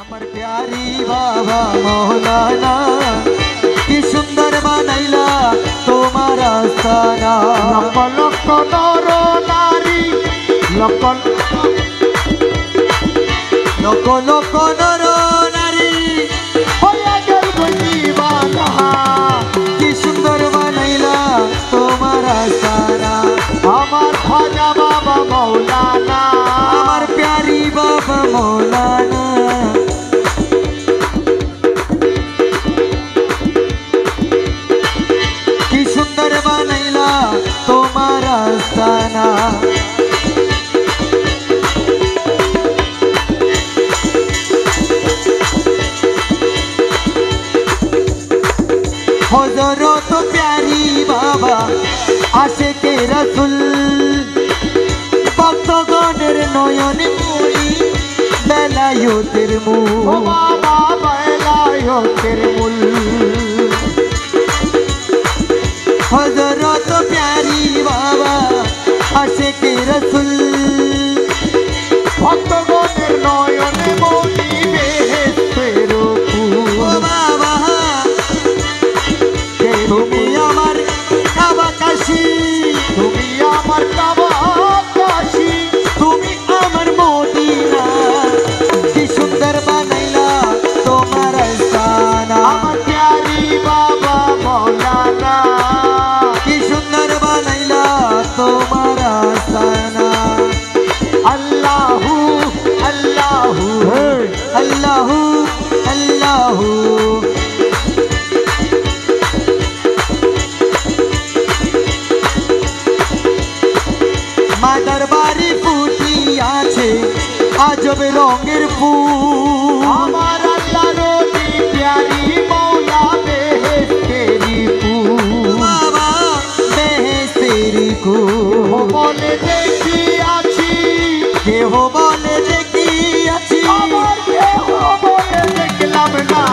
আমার প্যারি বাবা মৌলানা কি সুন্দর বানাইলা তোমার আস্তানা। লক্ষ লক্ষ নর নারী লক্ষ লক্ষ লক্ষ নর নারী হইয়া গেল দিবানা। কি সুন্দর বানাইলা তোমার আস্তানা। আমার খাজা বাবা মৌলানা, আমার প্যারি বাবা মৌলানা কি সুন্দর বানাইলা তোমার আস্তানা। হযরত প্যারি বাবা আশিকে রাসূল ভক্তগণের নয়নে মনি বেলায়েতের ও মূল। বাবা বেলায়েতের মূল। হযরত প্যারি বাবা আশিকে রাসূল ভক্তগণের নয়নে মনি বেহেশতের ফুল। ও বাবা তুমি আমার কাবা কাশী, তুমি আমার কাবা কাশী, তুমি আমার মদিনা কি সুন্দর বানাইলা তোমার আস্তানা। আমার প্যারি বাবা মৌলানা, কি সুন্দর বানাইলা তোমার আস্তানা। আল্লাহু আল্লাহু আল্লাহু আল্লাহু মা দরবারে ফুটিয়াছে আজব রঙের ফুল। আমার আল্লাহ রোজি প্যারি মৌলা বেহেশতেরি ফুল। বাবা বেহেশতের কুল। বলে দেখিয়াছি কেহ বলে দেখিয়াছি আমার কেহ বলে দেখলাম না।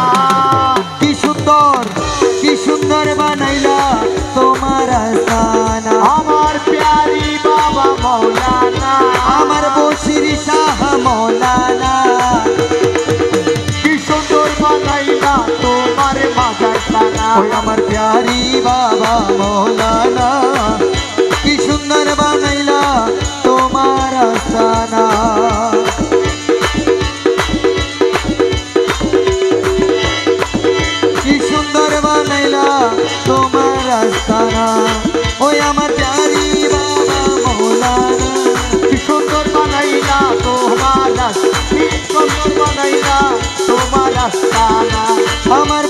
কি সুন্দর বানাইলা তোমার আস্তানা। আমার প্যারি বাবা মৌলানা, আমার বশির শাহ মৌলানা কি সুন্দর বানাইলা তোমার মাজারখানা। ওই আমার প্যারি বাবা মৌলানা কি সুন্দর বানাইলা তোমার আস্তানা। কি সুন্দর বানাইলা তোমার আস্তানা। ওই আমার প্যারি বাবা মৌলানা কি সুন্দর বানাইলা তোমার কি সুন্দর বানাইলা তোমার আস্তানা। আমার